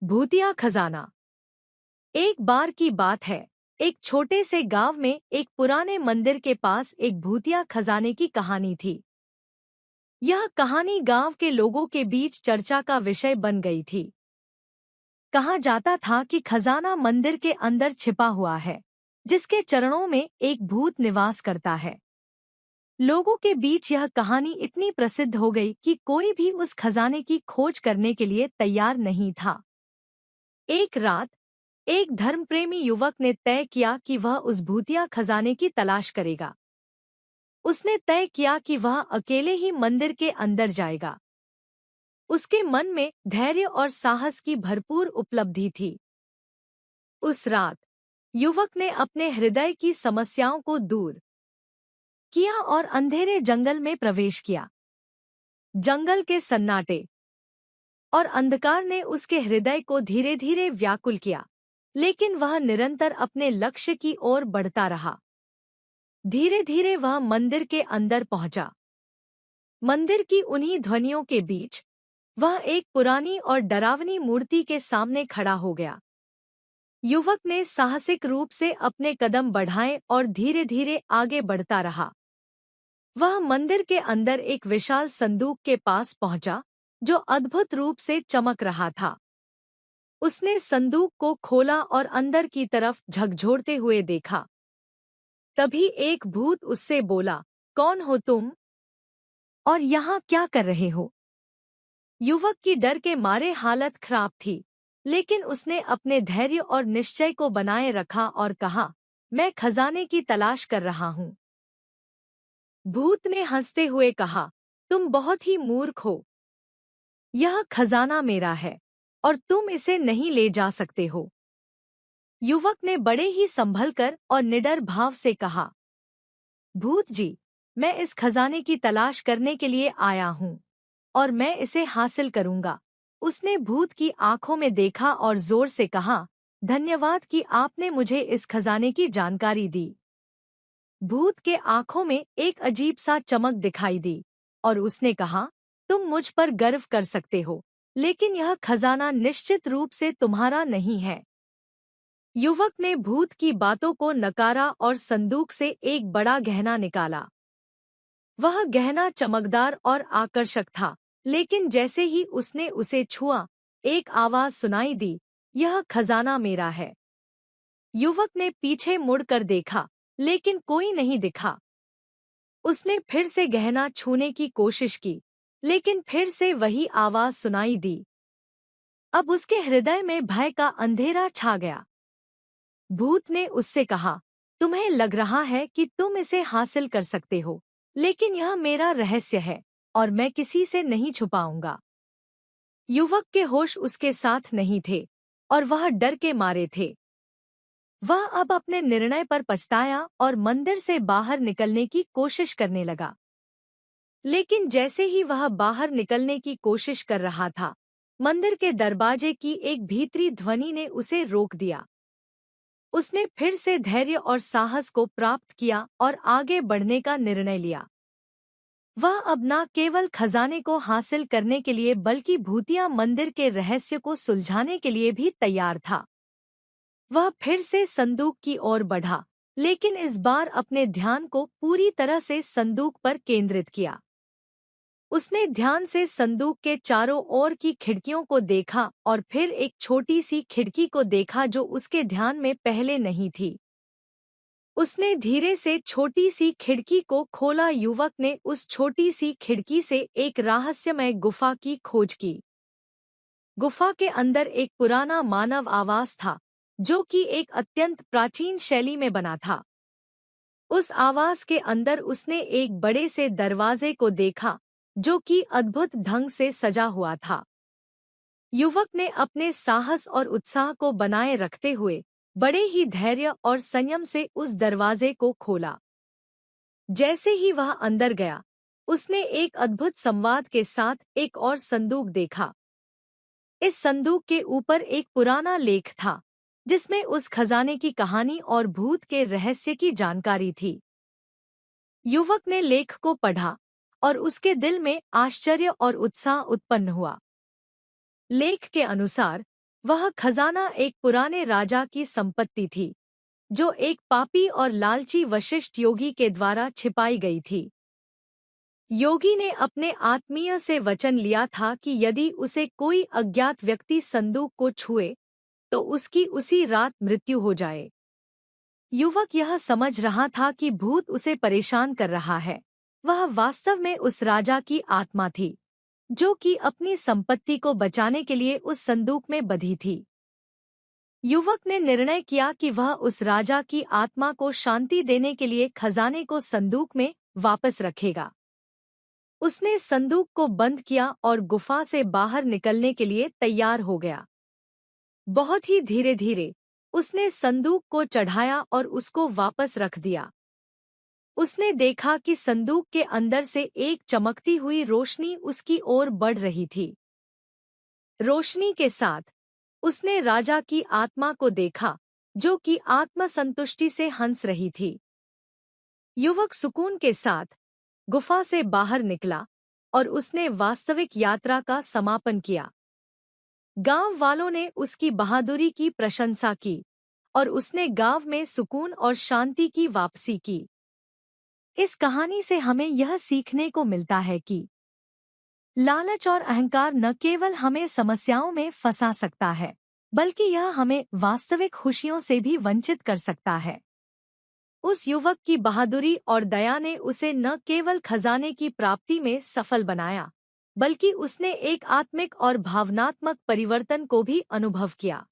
भूतिया खजाना। एक बार की बात है, एक छोटे से गांव में एक पुराने मंदिर के पास एक भूतिया खजाने की कहानी थी। यह कहानी गांव के लोगों के बीच चर्चा का विषय बन गई थी। कहा जाता था कि खजाना मंदिर के अंदर छिपा हुआ है, जिसके चरणों में एक भूत निवास करता है। लोगों के बीच यह कहानी इतनी प्रसिद्ध हो गई कि कोई भी उस खजाने की खोज करने के लिए तैयार नहीं था। एक रात एक धर्मप्रेमी युवक ने तय किया कि वह उस भूतिया खजाने की तलाश करेगा। उसने तय किया कि वह अकेले ही मंदिर के अंदर जाएगा। उसके मन में धैर्य और साहस की भरपूर उपलब्धि थी। उस रात युवक ने अपने हृदय की समस्याओं को दूर किया और अंधेरे जंगल में प्रवेश किया। जंगल के सन्नाटे और अंधकार ने उसके हृदय को धीरे धीरे व्याकुल किया, लेकिन वह निरंतर अपने लक्ष्य की ओर बढ़ता रहा। धीरे धीरे वह मंदिर के अंदर पहुंचा। मंदिर की उन्हीं ध्वनियों के बीच वह एक पुरानी और डरावनी मूर्ति के सामने खड़ा हो गया। युवक ने साहसिक रूप से अपने कदम बढ़ाए और धीरे धीरे आगे बढ़ता रहा। वह मंदिर के अंदर एक विशाल संदूक के पास पहुंचा, जो अद्भुत रूप से चमक रहा था। उसने संदूक को खोला और अंदर की तरफ झकझोरते हुए देखा। तभी एक भूत उससे बोला, कौन हो तुम और यहाँ क्या कर रहे हो? युवक की डर के मारे हालत खराब थी, लेकिन उसने अपने धैर्य और निश्चय को बनाए रखा और कहा, मैं खजाने की तलाश कर रहा हूँ। भूत ने हंसते हुए कहा, तुम बहुत ही मूर्ख हो। यह खजाना मेरा है और तुम इसे नहीं ले जा सकते हो। युवक ने बड़े ही संभलकर और निडर भाव से कहा, भूत जी, मैं इस खजाने की तलाश करने के लिए आया हूँ और मैं इसे हासिल करूँगा। उसने भूत की आंखों में देखा और जोर से कहा, धन्यवाद कि आपने मुझे इस खजाने की जानकारी दी। भूत के आंखों में एक अजीब सा चमक दिखाई दी और उसने कहा, तुम मुझ पर गर्व कर सकते हो, लेकिन यह खजाना निश्चित रूप से तुम्हारा नहीं है। युवक ने भूत की बातों को नकारा और संदूक से एक बड़ा गहना निकाला। वह गहना चमकदार और आकर्षक था, लेकिन जैसे ही उसने उसे छुआ, एक आवाज सुनाई दी, यह खजाना मेरा है। युवक ने पीछे मुड़कर देखा, लेकिन कोई नहीं दिखा। उसने फिर से गहना छूने की कोशिश की, लेकिन फिर से वही आवाज सुनाई दी। अब उसके हृदय में भय का अंधेरा छा गया। भूत ने उससे कहा, तुम्हें लग रहा है कि तुम इसे हासिल कर सकते हो, लेकिन यह मेरा रहस्य है और मैं किसी से नहीं छुपाऊंगा। युवक के होश उसके साथ नहीं थे और वह डर के मारे थे। वह अब अपने निर्णय पर पछताया और मंदिर से बाहर निकलने की कोशिश करने लगा। लेकिन जैसे ही वह बाहर निकलने की कोशिश कर रहा था, मंदिर के दरवाजे की एक भीतरी ध्वनि ने उसे रोक दिया। उसने फिर से धैर्य और साहस को प्राप्त किया और आगे बढ़ने का निर्णय लिया। वह अब न केवल खजाने को हासिल करने के लिए बल्कि भूतिया मंदिर के रहस्य को सुलझाने के लिए भी तैयार था। वह फिर से संदूक की ओर बढ़ा, लेकिन इस बार अपने ध्यान को पूरी तरह से संदूक पर केंद्रित किया। उसने ध्यान से संदूक के चारों ओर की खिड़कियों को देखा और फिर एक छोटी सी खिड़की को देखा जो उसके ध्यान में पहले नहीं थी। उसने धीरे से छोटी सी खिड़की को खोला। युवक ने उस छोटी सी खिड़की से एक रहस्यमय गुफा की खोज की। गुफा के अंदर एक पुराना मानव आवास था, जो कि एक अत्यंत प्राचीन शैली में बना था। उस आवास के अंदर उसने एक बड़े से दरवाजे को देखा, जो कि अद्भुत ढंग से सजा हुआ था। युवक ने अपने साहस और उत्साह को बनाए रखते हुए बड़े ही धैर्य और संयम से उस दरवाजे को खोला। जैसे ही वह अंदर गया, उसने एक अद्भुत संवाद के साथ एक और संदूक देखा। इस संदूक के ऊपर एक पुराना लेख था, जिसमें उस खजाने की कहानी और भूत के रहस्य की जानकारी थी। युवक ने लेख को पढ़ा और उसके दिल में आश्चर्य और उत्साह उत्पन्न हुआ। लेख के अनुसार वह खजाना एक पुराने राजा की संपत्ति थी, जो एक पापी और लालची वशिष्ठ योगी के द्वारा छिपाई गई थी। योगी ने अपने आत्मीय से वचन लिया था कि यदि उसे कोई अज्ञात व्यक्ति संदूक को छुए तो उसकी उसी रात मृत्यु हो जाए। युवक यह समझ रहा था कि भूत उसे परेशान कर रहा है। वह वास्तव में उस राजा की आत्मा थी, जो कि अपनी संपत्ति को बचाने के लिए उस संदूक में बंधी थी। युवक ने निर्णय किया कि वह उस राजा की आत्मा को शांति देने के लिए खजाने को संदूक में वापस रखेगा। उसने संदूक को बंद किया और गुफा से बाहर निकलने के लिए तैयार हो गया। बहुत ही धीरे धीरे उसने संदूक को चढ़ाया और उसको वापस रख दिया। उसने देखा कि संदूक के अंदर से एक चमकती हुई रोशनी उसकी ओर बढ़ रही थी। रोशनी के साथ उसने राजा की आत्मा को देखा, जो कि आत्मसंतुष्टि से हंस रही थी। युवक सुकून के साथ गुफा से बाहर निकला और उसने वास्तविक यात्रा का समापन किया। गांव वालों ने उसकी बहादुरी की प्रशंसा की और उसने गांव में सुकून और शांति की वापसी की। इस कहानी से हमें यह सीखने को मिलता है कि लालच और अहंकार न केवल हमें समस्याओं में फंसा सकता है, बल्कि यह हमें वास्तविक खुशियों से भी वंचित कर सकता है। उस युवक की बहादुरी और दया ने उसे न केवल खजाने की प्राप्ति में सफल बनाया, बल्कि उसने एक आत्मिक और भावनात्मक परिवर्तन को भी अनुभव किया।